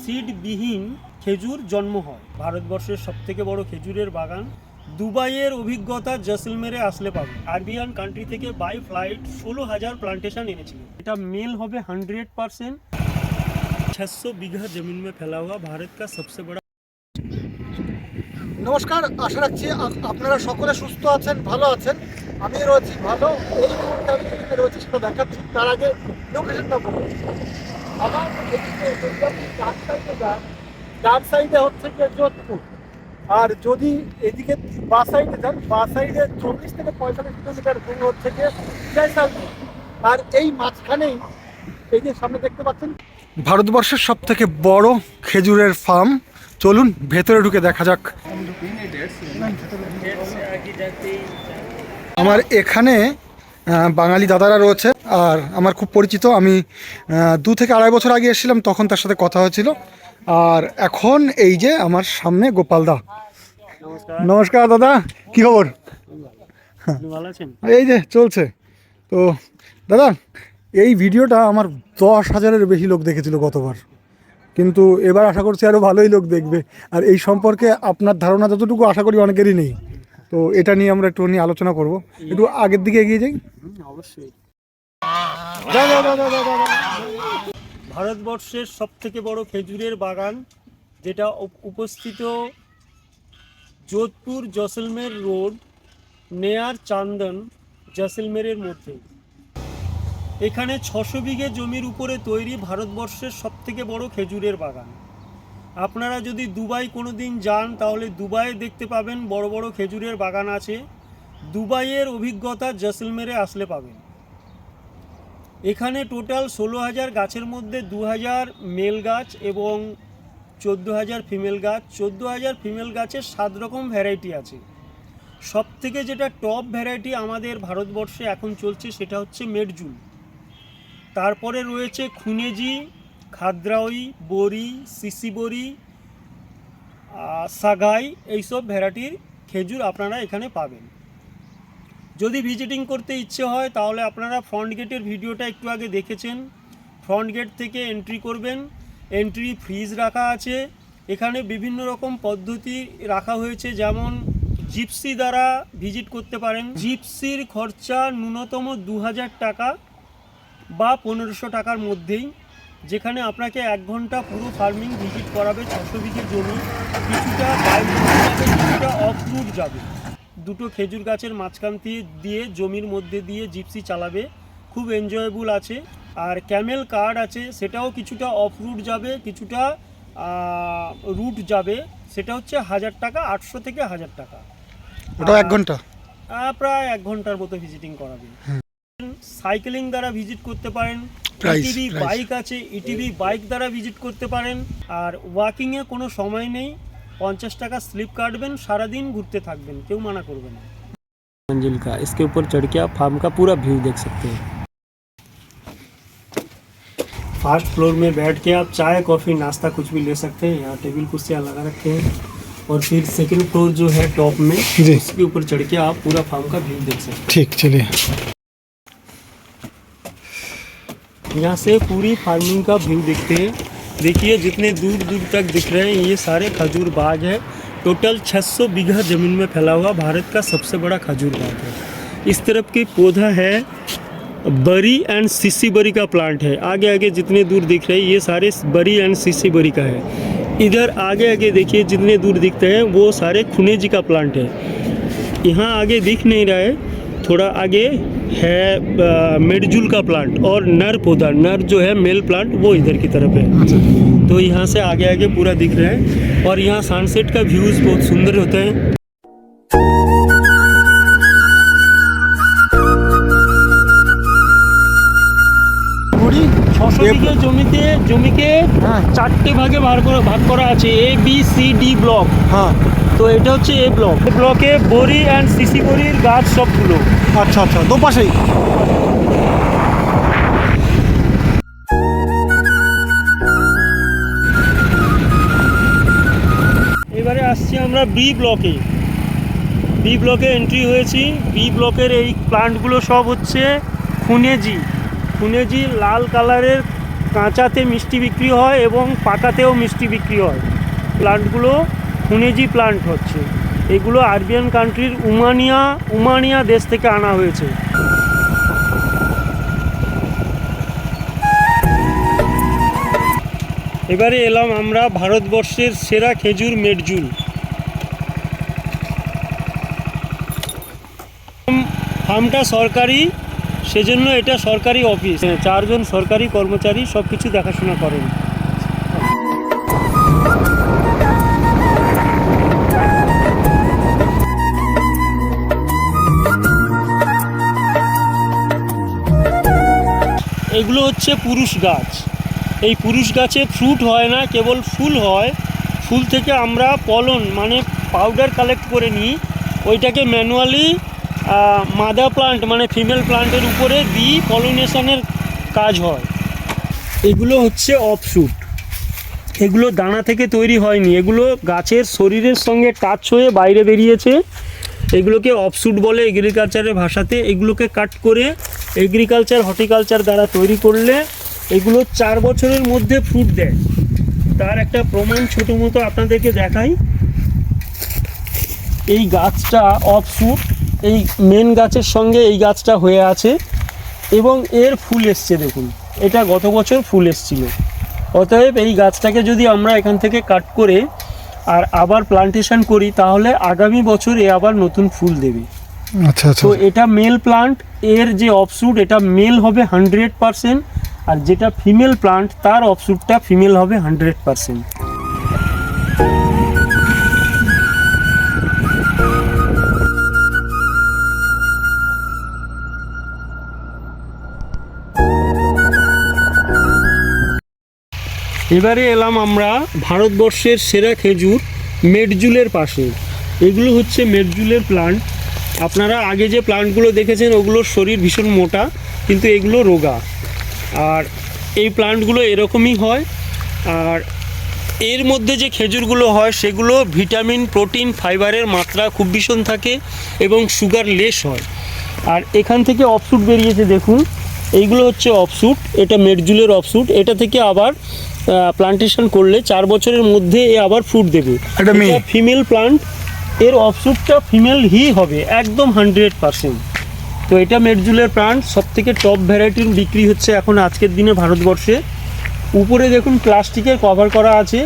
সিডবিহীন খেজুর জন্ম হয়। ভারতবর্ষের সবথেকে বড় খেজুরের বাগান। দুবাইয়ের অভিজ্ঞতা জৈসলমেরে আসলে পাবে। আরবিয়ান কান্ট্রি থেকে বাই ফ্লাইট 16,000 প্লাंटेशन এনেছিল। এটা মেল হবে 100%। 600 बीघा जमीन में फैला हुआ भारत का सबसे बड़ा। নমস্কার, আশা রাখছি আপনারা সকলে সুস্থ আছেন, ভালো আছেন। আমি রয়েছি ভালো। এই মুহূর্তে আমি যেখানে রয়েছি সেটা দেখাচ্ছি। তার আগে লোকেশনটা বলবো। আমার ডান সাইডে হচ্ছে গিয়ে যোধপুর, আর যদি এদিকে বাঁ সাইডে যান, বাঁ সাইডে 24 থেকে 45 কিলোমিটার দূর হচ্ছে গিয়ে জয়সালমের। আর এই মাঝখানেই এই যে সামনে দেখতে পাচ্ছেন ভারতবর্ষের সব থেকে বড় খেজুরের ফার্ম। চলুন ভেতরে ঢুকে দেখা যাক। আমার এখানে বাঙালি দাদারা রয়েছে, আর আমার খুব পরিচিত। আমি 2 থেকে 2.5 বছর আগে এসেছিলাম, তখন তার সাথে কথা হয়েছিল। আর এখন এই যে আমার সামনে গোপালদা। নমস্কার দাদা, কি খবর? এই যে চলছে। তো দাদা, এই ভিডিওটা আমার 10,000-এর বেশি লোক দেখেছিল গতবার, কিন্তু এবার আশা করছি আরও ভালোই লোক দেখবে। আর এই সম্পর্কে আপনার ধারণা যতটুকু আশা করি অনেকেরই নেই, তো এটা নিয়ে আমরা একটু নিয়ে আলোচনা করব। একটু আগের দিকে এগিয়ে যাই। অবশ্যই। ভারতবর্ষের সবথেকে বড় খেজুরের বাগান, যেটা উপস্থিত যোধপুর জৈসলমের রোড, নেয়ার চান্দন, জৈসলমেরের মধ্যে। এখানে 600 বিঘে জমির উপরে তৈরি ভারতবর্ষের সবথেকে বড় খেজুরের বাগান। আপনারা যদি দুবাই কোনো দিন যান, তাহলে দুবাইয়ে দেখতে পাবেন বড় বড় খেজুরের বাগান আছে। দুবাইয়ের অভিজ্ঞতা জৈসলমেরে আসলে পাবেন। এখানে টোটাল 16,000 গাছের মধ্যে 2,000 মেল গাছ এবং 14,000 ফিমেল গাছ। 14,000 ফিমেল গাছের 7 রকম ভ্যারাইটি আছে। সবথেকে যেটা টপ ভ্যারাইটি আমাদের ভারতবর্ষে এখন চলছে সেটা হচ্ছে মেডজুল। তারপরে রয়েছে খুনেজি, খাদ্রাওয়ি, বরি, সিসি বরি, সাগাই, এইসব ভ্যারাইটির খেজুর আপনারা এখানে পাবেন। যদি ভিজিটিং করতে ইচ্ছে হয় তাহলে আপনারা ফ্রন্ট গেটের ভিডিওটা একটু আগে দেখেছেন। ফ্রন্ট গেট থেকে এন্ট্রি করবেন। এন্ট্রি ফ্রিজ রাখা আছে। এখানে বিভিন্ন রকম পদ্ধতি রাখা হয়েছে, যেমন জিপসি দ্বারা ভিজিট করতে পারেন। জিপসির খরচা ন্যূনতম 2,000 টাকা বা 1,500 টাকার মধ্যেই, যেখানে আপনাকে 1 ঘন্টা পুরো ফার্মিং ভিজিট করাবে। 600 বিঘে জমি, কিছুটা বাইরে যাবে, কিছুটা অফ রুট যাবে। দুটো খেজুর গাছের মাঝখান দিয়ে জমির মধ্যে দিয়ে জিপসি চালাবে, খুব এনজয়েবল আছে। আর ক্যামেল কার্ড আছে, সেটাও কিছুটা অফ রুট যাবে, কিছুটা রুট যাবে। সেটা হচ্ছে 1,000 টাকা, 800 থেকে 1,000 টাকা। ওটা 1 ঘন্টা, প্রায় 1 ঘন্টার মতো ভিজিটিং করাবে। সাইকেলিং দ্বারা ভিজিট করতে পারেন। ইটিভি বাইক আছে, ইটিভি বাইক দ্বারা ভিজিট করতে পারেন। আর ওয়াকিংয়ে কোনো সময় নেই, 50 টাকা স্লিপ काटবেন, সারাদিন ঘুরতে থাকবেন, কেউ মানা করবে না। मंजिल का इसके ऊपर चढ़ के आप फार्म का पूरा व्यू देख सकते हैं। फर्स्ट फ्लोर में बैठ के आप चाय, कॉफ़ी, नाश्ता कुछ भी ले सकते हैं। यहाँ टेबल कुर्सियाँ लगा रखे हैं। और फिर सेकंड फ्लोर जो है टॉप में, उसके ऊपर चढ़ के आप पूरा फार्म का व्यू देख सकते हैं। ठीक, चलिए। यहाँ से पूरी फार्मिंग का व्यू देखते हैं। देखिए जितने दूर दूर तक दिख रहे हैं ये सारे खजूर बाग है। टोटल 600 बीघा ज़मीन में फैला हुआ भारत का सबसे बड़ा खजूर बाग है। इस तरफ की पौधा है बरी एंड सीसी बरी का प्लांट है। आगे आगे जितने दूर दिख रहे हैं ये सारे बरी एंड सीसी बरी का है। इधर आगे आगे देखिए जितने दूर दिखते हैं वो सारे खुनेजी का प्लांट है। यहाँ आगे दिख नहीं रहा है, थोड़ा आगे है मेडजुल का प्लांट और नर पौधा, नर जो है मेल प्लांट वो इधर की तरफ है। तो यहाँ से आगे आगे पूरा दिख रहा है। और यहाँ सनसेट का व्यूज़ बहुत सुंदर होता है। কুড়ি 600 বিঘে জমিকে 4টে ভাগে ভাগ করা আছে, A B C D block. হ্যাঁ, তো এটা হচ্ছে এ ব্লক। ব্লকে বরি অ্যান্ড সিসি বরির গাছ সবগুলো। আচ্ছা আচ্ছা, দুপাশেই। এবারে আসছি আমরা বি ব্লকে। বি ব্লকে এন্ট্রি হয়েছি। বি ব্লকের এই প্লান্টগুলো সব হচ্ছে খুনেজি লাল কালারের কাঁচাতে মিষ্টি বিক্রি হয় এবং পাকাতেও মিষ্টি বিক্রি হয়। প্লান্টগুলো ফুনেজি প্লান্ট হচ্ছে, এগুলো আরবিয়ান কান্ট্রির উমানিয়া দেশ থেকে আনা হয়েছে। এবারে এলাম আমরা ভারতবর্ষের সেরা খেজুর মেডজুল। ফার্মটা সরকারি, সেজন্য এটা সরকারি অফিস, 4 জন সরকারি কর্মচারী সব কিছু দেখাশোনা করেন। এগুলো হচ্ছে পুরুষ গাছ। এই পুরুষ গাছে ফ্রুট হয় না, কেবল ফুল হয়। ফুল থেকে আমরা পলন মানে পাউডার কালেক্ট করে নিই, ওইটাকে ম্যানুয়ালি মাদার প্লান্ট মানে ফিমেল প্লান্টের উপরে দিই, পলিনেশনের কাজ হয়। এগুলো হচ্ছে অফশুট, এগুলো দানা থেকে তৈরি হয়নি, এগুলো গাছের শরীরের সঙ্গে টাচ হয়ে বাইরে বেরিয়েছে। এগুলোকে অফশুট বলে এগ্রিকালচারের ভাষাতে। এগুলোকে কাট করে এগ্রিকালচার হর্টিকালচার দ্বারা তৈরি করলে এগুলো 4 বছরের মধ্যে ফ্রুট দেয়। তার একটা প্রমাণ ছোটো মতো আপনাদেরকে দেখাই। এই গাছটা অফশুট, এই মেন গাছের সঙ্গে এই গাছটা হয়ে আছে এবং এর ফুল এসছে, দেখুন এটা গত বছর ফুল এসছিল। অতএব এই গাছটাকে যদি আমরা এখান থেকে কাট করে আর আবার প্লান্টেশন করি তাহলে আগামী বছর এ আবার নতুন ফুল দেবে। আচ্ছা আচ্ছা। তো এটা মেল প্লান্ট, এর যে অফশুট এটা মেল হবে 100%, আর যেটা ফিমেল প্লান্ট তার অফশুটটা ফিমেল হবে 100%। এবারে এলাম আমরা ভারতবর্ষের সেরা খেজুর মেডজুলের পাশে। এগুলো হচ্ছে মেডজুলের প্লান্ট। আপনারা আগে যে প্লান্টগুলো দেখেছেন ওগুলোর শরীর ভীষণ মোটা, কিন্তু এগুলো রোগা। আর এই প্লান্টগুলো এরকমই হয়। আর এর মধ্যে যে খেজুরগুলো হয় সেগুলো ভিটামিন, প্রোটিন, ফাইবারের মাত্রা খুব ভীষণ থাকে এবং সুগার লেস হয়। আর এখান থেকে অফশুট বেরিয়েছে, দেখুন এইগুলো হচ্ছে অফশুট, এটা মেডজুলের অফশুট। এটা থেকে আবার প্লান্টেশন করলে 4 বছরের মধ্যে এ আবার ফ্রুট দেবে। এটা ফিমেল প্লান্ট, এর অফশুটটা ফিমেল হি হবে একদম 100%। তো এটা মেডজুলের প্লান্ট, সবথেকে টপ ভ্যারাইটির বিক্রি হচ্ছে এখন আজকের দিনে ভারতবর্ষে। উপরে দেখুন প্লাস্টিকের কভার করা আছে।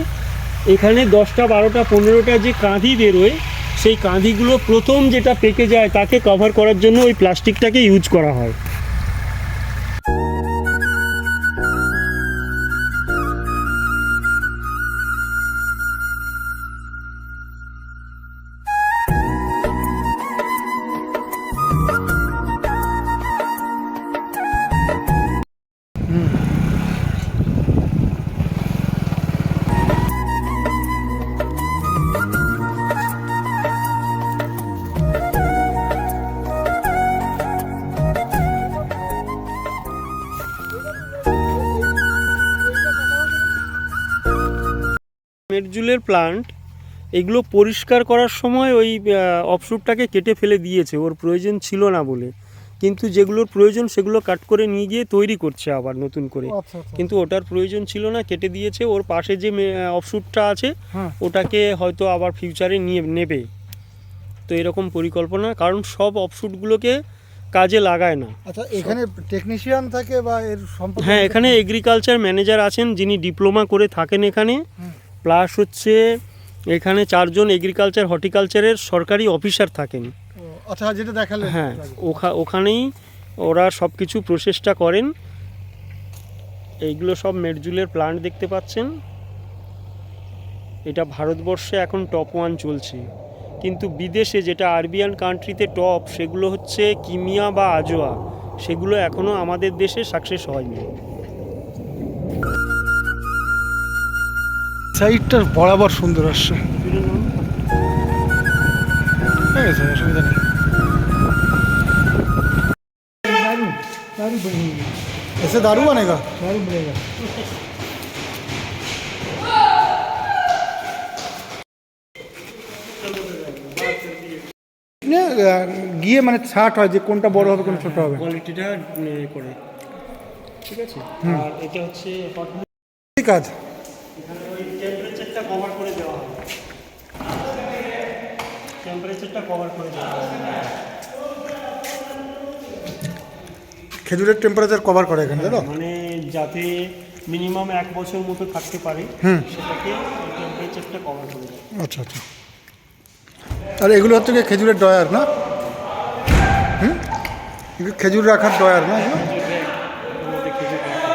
এখানে 10টা 12টা 15টা যে কাঁধি বেরোয়, সেই কাঁধিগুলো প্রথম যেটা পেকে যায় তাকে কভার করার জন্য ওই প্লাস্টিকটাকে ইউজ করা হয়। মেডজুলের প্লান্ট এগুলো পরিষ্কার করার সময় ওই অফশুটটাকে কেটে ফেলে দিয়েছে, ওর প্রয়োজন ছিল না বলে। কিন্তু যেগুলোর প্রয়োজন সেগুলো কাট করে নিয়ে গিয়ে তৈরি করছে আবার নতুন করে। কিন্তু ওটার প্রয়োজন ছিল না, কেটে দিয়েছে। ওর পাশে যে অফশুটটা আছে ওটাকে হয়তো আবার ফিউচারে নেবে। তো এরকম পরিকল্পনা, কারণ সব অফশুটগুলোকে কাজে লাগায় না। আচ্ছা, এখানে টেকনিশিয়ান থাকে বা এর সম্পর্কে? হ্যাঁ, এখানে এগ্রিকালচার ম্যানেজার আছেন যিনি ডিপ্লোমা করে থাকেন এখানে। প্লাস হচ্ছে এখানে 4 জন এগ্রিকালচার হর্টিকালচারের সরকারি অফিসার থাকেন। আচ্ছা, যেটা দেখালেন, হ্যাঁ, ওখানেই ওরা সব কিছু প্রসেসটা করেন। এইগুলো সব মেডজুলের প্লান্ট দেখতে পাচ্ছেন। এটা ভারতবর্ষে এখন টপ 1 চলছে, কিন্তু বিদেশে যেটা আরবিয়ান কান্ট্রিতে টপ সেগুলো হচ্ছে কিমিয়া বা আজোয়া, সেগুলো এখনও আমাদের দেশে সাকসেস হয়নি। সাইডটা বরাবর সুন্দর আসছে। অসুবিধা নেই। ऐसे दारू बनेगा? दारू बनेगा। গিয়ে মানে ছাট হয় যে কোনটা বড় হবে কোনটা ছোট হবে, কোয়ালিটিটা করে। ঠিক আছে। আর এটা হচ্ছে হট ঠিক কাজ এখানে ওই টেম্পারেচারটা কভার করে দেওয়া হবে, টেম্পারেচারটা কভার করে দেওয়া হবে। খেজুরের টেম্পারেচার কভার করে এখানে, তাই তো? মানে যাতে মিনিমাম 1 বছর মতো থাকতে পারে সেটাকে ওই টেম্পারেচারটা কভার করে দেয়। আচ্ছা আচ্ছা। আর এগুলো হচ্ছে কি খেজুরের ডয়ার না? এগুলো খেজুর রাখার ডয়ার না এগুলো? ওর মধ্যে খেজুর রাখা,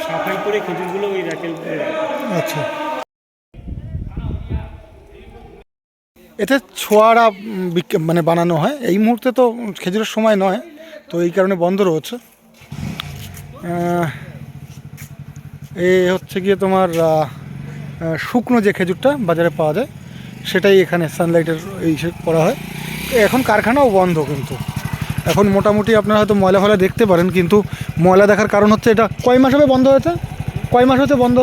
সাফাই করে খেজুরগুলো ওই র্যাকের উপরে রাখা। আচ্ছা। এতে ছোয়ারা মানে বানানো হয়, এই মুহূর্তে তো খেজুরের সময় নয়, তো এই কারণে বন্ধ রয়েছে। এই হচ্ছে গিয়ে তোমার শুকনো যে খেজুরটা বাজারে পাওয়া যায় সেটাই এখানে সানলাইটের এই করা হয়। এখন কারখানাও বন্ধ, কিন্তু এখন মোটামুটি আপনারা হয়তো ময়লা ফয়লা দেখতে পারেন, কিন্তু ময়লা দেখার কারণ হচ্ছে এটা কয় মাস হবে বন্ধ হয়েছে? কয় মাস হচ্ছে বন্ধ?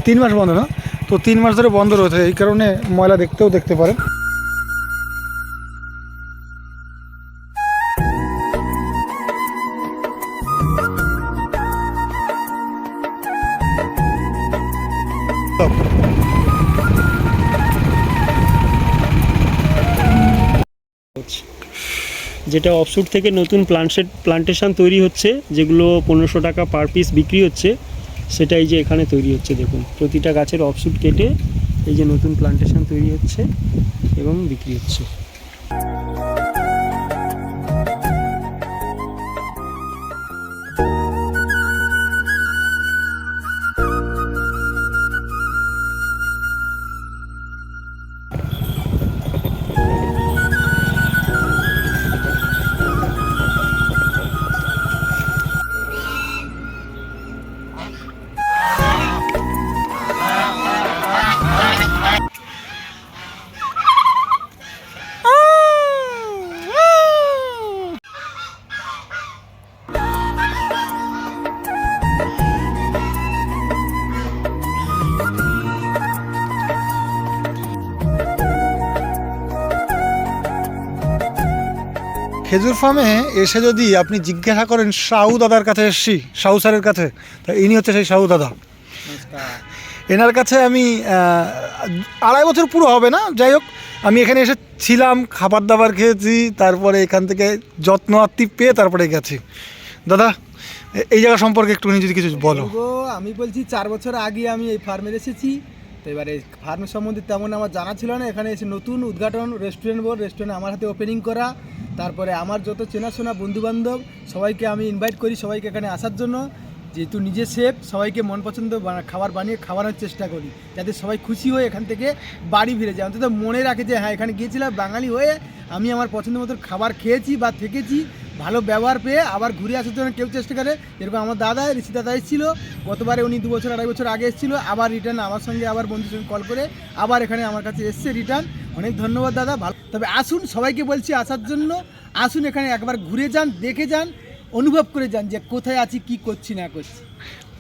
3 মাস বন্ধ না? তো 3 মাস ধরে বন্ধ রয়েছে, এই কারণে ময়লা দেখতে পারেন। যেটা অফশুট থেকে নতুন প্লান্টেশন তৈরি হচ্ছে, যেগুলো 1500 টাকা পার পিস বিক্রি হচ্ছে, সেটাই যে এখানে তৈরি হচ্ছে। দেখুন প্রতিটা গাছের অফশুট কেটে এই যে নতুন প্লান্টেশন তৈরি হচ্ছে এবং বিক্রি হচ্ছে। খেজুর ফার্মে এসে যদি আপনি জিজ্ঞাসা করেন সাহু দাদার কাছে এসছি, সাহু স্যারের কাছে, তা ইনি হচ্ছে সেই সাহু দাদা। এনার কাছে আমি 2.5 বছর পুরো হবে না, যাই হোক আমি এখানে এসেছিলাম, খাবার দাবার খেয়েছি, তারপরে এখান থেকে যত্ন আত্তি পেয়ে তারপরে গেছি। দাদা এই জায়গা সম্পর্কে একটুখানি যদি কিছু বলো। আমি বলছি 4 বছর আগে আমি এই ফার্মে এসেছি, তো এবারে ফার্মের সম্বন্ধে তেমন আমার জানা ছিল না। এখানে এসে নতুন উদ্ঘাটন রেস্টুরেন্ট আমার হাতে ওপেনিং করা, তারপরে আমার যত চেনাশোনা বন্ধুবান্ধব সবাইকে আমি ইনভাইট করি সবাইকে এখানে আসার জন্য। যেহেতু নিজে শেফ, সবাইকে মন পছন্দ খাবার বানিয়ে খাওয়ানোর চেষ্টা করি, যাতে সবাই খুশি হয়ে এখান থেকে বাড়ি ফিরে যায়, অন্তত মনে রাখে যে হ্যাঁ এখানে গিয়েছিলাম বাঙালি হয়ে আমি আমার পছন্দ মতো খাবার খেয়েছি বা থেকেছি, ভালো ব্যবহার পেয়ে আবার ঘুরে আসার জন্য কেউ চেষ্টা করে। যেরকম আমার দাদা ঋষি দাদা এসেছিলো গতবারে, উনি 2 বছর 2.5 বছর আগে এসেছিলো, আবার রিটার্ন আমার সঙ্গে আবার বন্ধুর সঙ্গে কল করে আবার এখানে আমার কাছে এসছে রিটার্ন। অনেক ধন্যবাদ দাদা, ভালো। তবে আসুন, সবাইকে বলছি আসার জন্য, আসুন এখানে একবার ঘুরে যান, দেখে যান, অনুভব করে যান যে কোথায় আছি, কি করছি না করছি।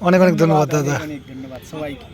অনেক অনেক ধন্যবাদ দাদা। অনেক ধন্যবাদ সবাইকে।